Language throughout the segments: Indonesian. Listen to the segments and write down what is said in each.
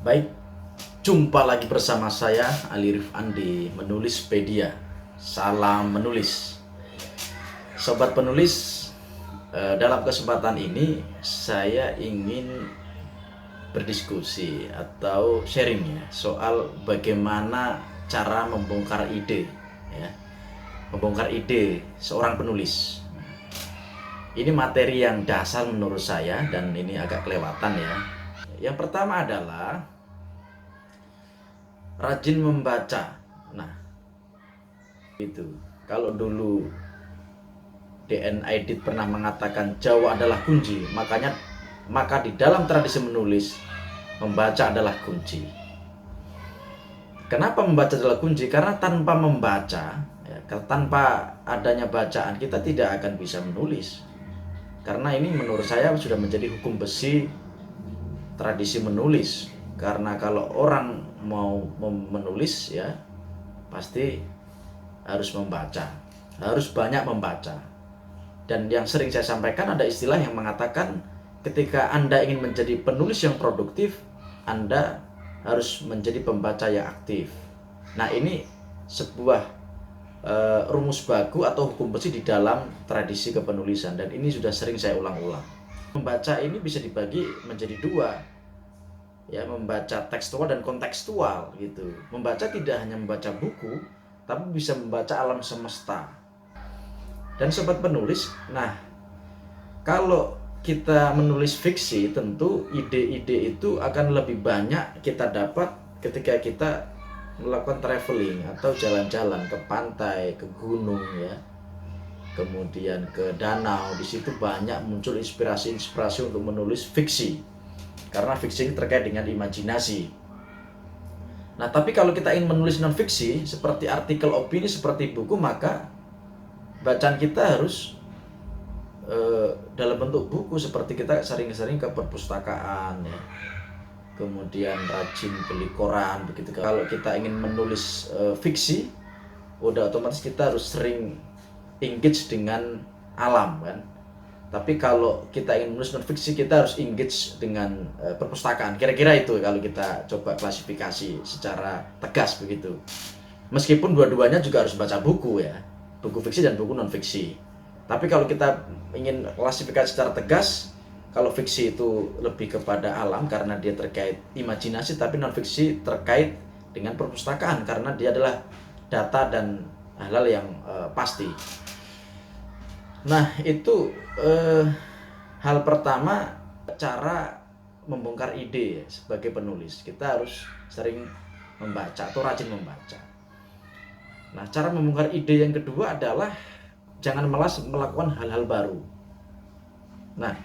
Baik, jumpa lagi bersama saya Ali Rifan di Menulispedia. Salam menulis. Sobat penulis, dalam kesempatan ini saya ingin berdiskusi atau sharing ya soal bagaimana cara membongkar ide ya. Membongkar ide seorang penulis. Ini materi yang dasar menurut saya dan ini agak kelewatan ya. Yang pertama adalah rajin membaca. Nah, itu. Kalau dulu DN Aidit pernah mengatakan Jawa adalah kunci, maka di dalam tradisi menulis membaca adalah kunci. Kenapa membaca adalah kunci? Karena tanpa membaca, ya, tanpa adanya bacaan kita tidak akan bisa menulis. Karena ini menurut saya sudah menjadi hukum besi tradisi menulis. Karena kalau orang mau menulis ya pasti harus membaca, harus banyak membaca. Dan yang sering saya sampaikan ada istilah yang mengatakan ketika Anda ingin menjadi penulis yang produktif, Anda harus menjadi pembaca yang aktif. Nah, ini sebuah rumus baku atau hukum besi di dalam tradisi kepenulisan dan ini sudah sering saya ulang-ulang. Membaca ini bisa dibagi menjadi dua, ya, membaca tekstual dan kontekstual gitu. Membaca tidak hanya membaca buku, tapi bisa membaca alam semesta. Dan sobat penulis, nah kalau kita menulis fiksi tentu ide-ide itu akan lebih banyak kita dapat ketika kita melakukan traveling atau jalan-jalan ke pantai, ke gunung ya. Kemudian ke danau, di situ banyak muncul inspirasi-inspirasi untuk menulis fiksi. Karena fiksi ini terkait dengan imajinasi. Nah, tapi kalau kita ingin menulis non-fiksi, seperti artikel opini, seperti buku, maka bacaan kita harus dalam bentuk buku, seperti kita sering-sering ke perpustakaan ya. Kemudian rajin beli koran begitu. Kalau kita ingin menulis fiksi, udah otomatis kita harus sering engage dengan alam kan. Tapi kalau kita ingin menulis non-fiksi, kita harus engage dengan perpustakaan. Kira-kira itu kalau kita coba klasifikasi secara tegas begitu. Meskipun dua-duanya juga harus baca buku ya, buku fiksi dan buku non-fiksi. Tapi kalau kita ingin klasifikasi secara tegas, kalau fiksi itu lebih kepada alam karena dia terkait imajinasi, tapi non-fiksi terkait dengan perpustakaan karena dia adalah data dan hal-hal yang pasti. Nah, itu hal pertama, cara membongkar ide sebagai penulis. Kita harus sering membaca atau rajin membaca. Nah, cara membongkar ide yang kedua adalah jangan malas melakukan hal-hal baru. Nah,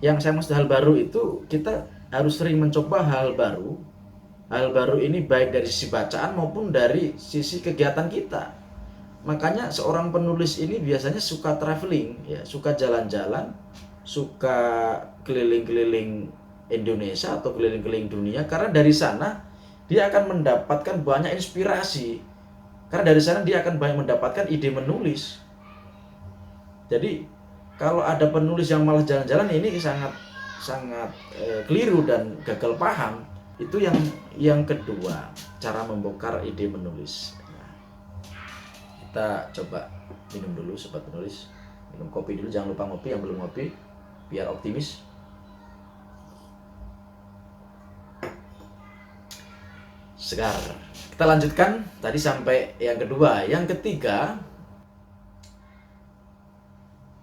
yang saya maksud hal baru itu kita harus sering mencoba hal baru. Hal baru ini baik dari sisi bacaan maupun dari sisi kegiatan kita. Makanya seorang penulis ini biasanya suka traveling, ya, suka jalan-jalan, suka keliling-keliling Indonesia atau keliling-keliling dunia karena dari sana dia akan mendapatkan banyak inspirasi. Karena dari sana dia akan banyak mendapatkan ide menulis. Jadi kalau ada penulis yang malah jalan-jalan ini sangat keliru dan gagal paham. Itu yang kedua, cara membongkar ide menulis. Kita coba minum dulu sobat penulis, minum kopi dulu, jangan lupa ngopi yang belum ngopi biar optimis. Segar. Kita lanjutkan tadi sampai yang kedua. Yang ketiga,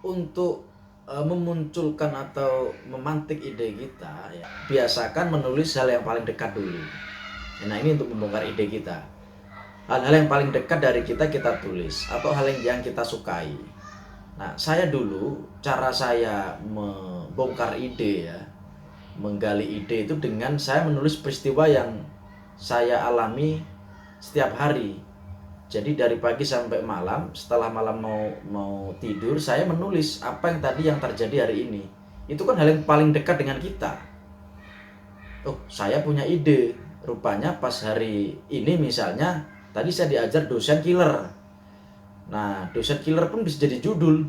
untuk memunculkan atau memantik ide kita ya, biasakan menulis hal yang paling dekat dulu. Nah, ini untuk membongkar ide kita. Hal-hal yang paling dekat dari kita tulis atau hal yang kita sukai. Nah, saya dulu cara saya membongkar ide ya, menggali ide itu dengan saya menulis peristiwa yang saya alami setiap hari. Jadi dari pagi sampai malam, setelah malam mau tidur, saya menulis apa yang terjadi hari ini. Itu kan hal yang paling dekat dengan kita. Oh, saya punya ide. Rupanya pas hari ini misalnya, tadi saya diajar dosen killer. Nah, dosen killer pun bisa jadi judul.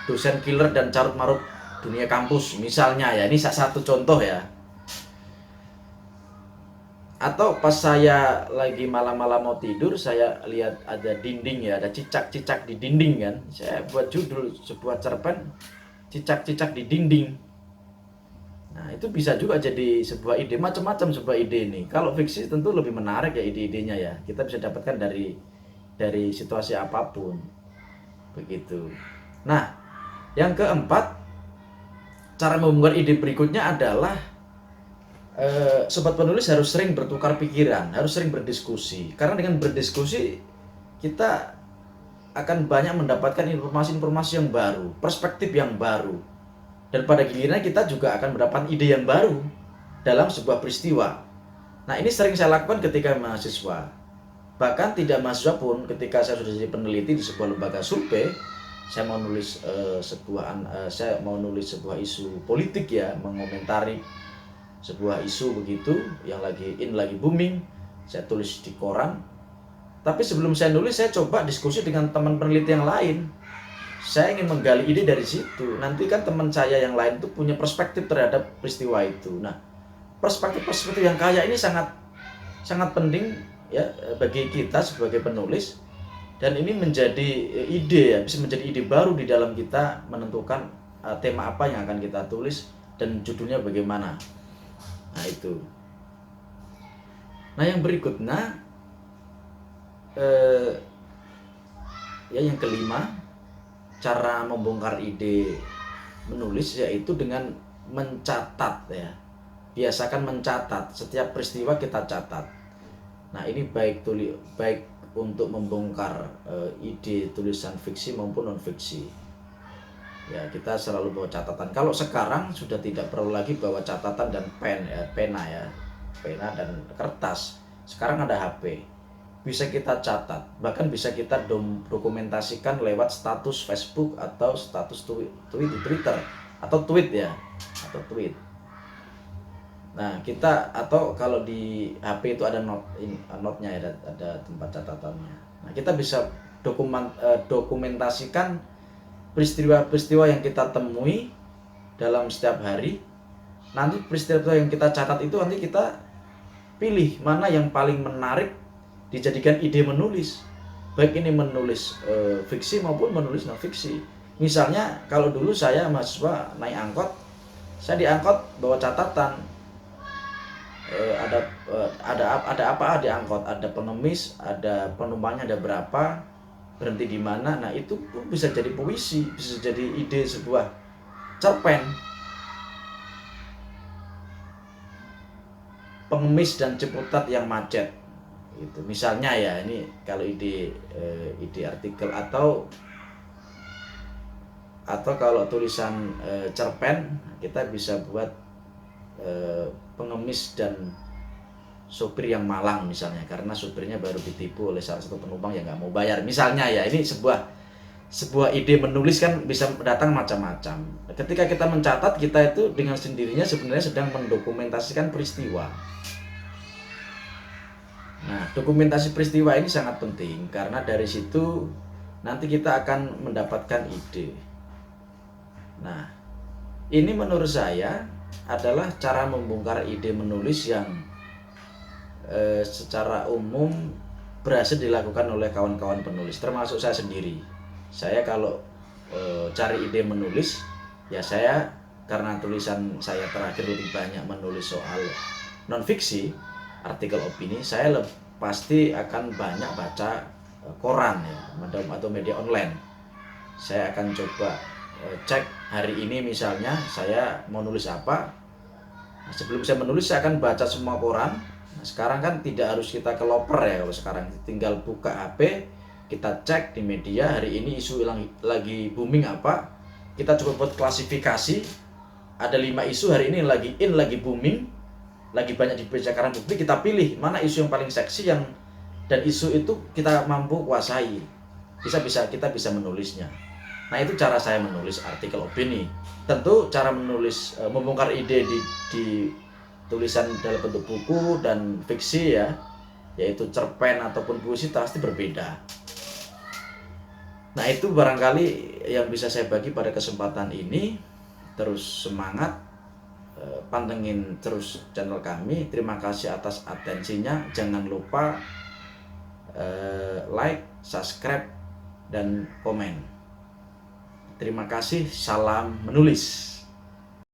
Dosen killer dan carut marut dunia kampus misalnya ya. Ini salah satu contoh ya. Atau pas saya lagi malam-malam mau tidur, saya lihat ada dinding ya, ada cicak-cicak di dinding kan. Saya buat judul sebuah cerpen, cicak-cicak di dinding. Nah, itu bisa juga jadi sebuah ide, macam-macam sebuah ide ini. Kalau fiksi tentu lebih menarik ya ide-idenya ya. Kita bisa dapatkan dari situasi apapun. Begitu. Nah, yang keempat, cara membuat ide berikutnya adalah sobat penulis harus sering bertukar pikiran, harus sering berdiskusi. Karena dengan berdiskusi kita akan banyak mendapatkan informasi-informasi yang baru, perspektif yang baru. Dan pada gilirannya kita juga akan mendapat ide yang baru dalam sebuah peristiwa. Nah, ini sering saya lakukan ketika mahasiswa. Bahkan tidak mahasiswa pun, ketika saya sudah jadi peneliti di sebuah lembaga survei, saya mau nulis sebuah isu politik ya, mengomentari sebuah isu begitu yang lagi booming, saya tulis di koran. Tapi sebelum saya nulis, saya coba diskusi dengan teman peneliti yang lain. Saya ingin menggali ide dari situ. Nanti kan teman saya yang lain itu punya perspektif terhadap peristiwa itu. Nah, perspektif yang kaya ini sangat penting ya bagi kita sebagai penulis, dan ini menjadi ide ya, bisa menjadi ide baru di dalam kita menentukan tema apa yang akan kita tulis dan judulnya bagaimana. Nah, itu. Nah, yang berikutnya yang kelima, cara membongkar ide menulis yaitu dengan mencatat ya. Biasakan mencatat, setiap peristiwa kita catat. Nah, ini baik untuk membongkar ide tulisan fiksi maupun non fiksi. Ya, kita selalu bawa catatan. Kalau sekarang sudah tidak perlu lagi bawa catatan dan pena dan kertas. Sekarang ada HP. Bisa kita catat, bahkan bisa kita dokumentasikan lewat status Facebook atau status Twitter atau tweet ya, atau tweet. Nah, kita atau kalau di HP itu ada note-nya ya, ada tempat catatannya. Nah, kita bisa dokumentasikan peristiwa-peristiwa yang kita temui dalam setiap hari. Nanti peristiwa yang kita catat itu nanti kita pilih mana yang paling menarik dijadikan ide menulis, baik ini menulis fiksi maupun menulis non fiksi. Misalnya kalau dulu saya mahasiswa naik angkot, saya di angkot bawa catatan, ada apa di angkot, ada pengemis, ada penumpangnya ada berapa, berhenti di mana. Nah, itu pun bisa jadi puisi, bisa jadi ide sebuah cerpen. Pengemis dan Ciputat yang macet. Itu misalnya ya, ini kalau ide artikel atau kalau tulisan cerpen, kita bisa buat pengemis dan sopir yang malang misalnya, karena sopirnya baru ditipu oleh salah satu penumpang yang nggak mau bayar misalnya ya. Ini sebuah ide menulis kan bisa datang macam-macam. Ketika kita mencatat, kita itu dengan sendirinya sebenarnya sedang mendokumentasikan peristiwa. Nah, dokumentasi peristiwa ini sangat penting karena dari situ nanti kita akan mendapatkan ide. Nah, ini menurut saya adalah cara membongkar ide menulis yang secara umum berhasil dilakukan oleh kawan-kawan penulis, termasuk saya sendiri. Saya kalau cari ide menulis, ya saya karena tulisan saya terakhir lebih banyak menulis soal non-fiksi, artikel opini, saya pasti akan banyak baca koran ya, atau media online. Saya akan coba cek hari ini misalnya saya mau nulis apa. Nah, sebelum saya menulis, saya akan baca semua koran. Nah, sekarang kan tidak harus kita ke loper ya, kalau sekarang tinggal buka HP, kita cek di media hari ini isu lagi booming apa. Kita coba buat klasifikasi, ada 5 isu hari ini lagi booming, lagi banyak dibicarakan publik. Kita pilih mana isu yang paling seksi dan isu itu kita mampu kuasai, kita bisa menulisnya. Nah, itu cara saya menulis artikel opini. Tentu cara menulis membongkar ide di tulisan dalam bentuk buku dan fiksi ya, yaitu cerpen ataupun puisi, pasti berbeda. Nah, itu barangkali yang bisa saya bagi pada kesempatan ini. Terus semangat, pantengin terus channel kami. Terima kasih atas atensinya. Jangan lupa like, subscribe, dan komen. Terima kasih. Salam menulis.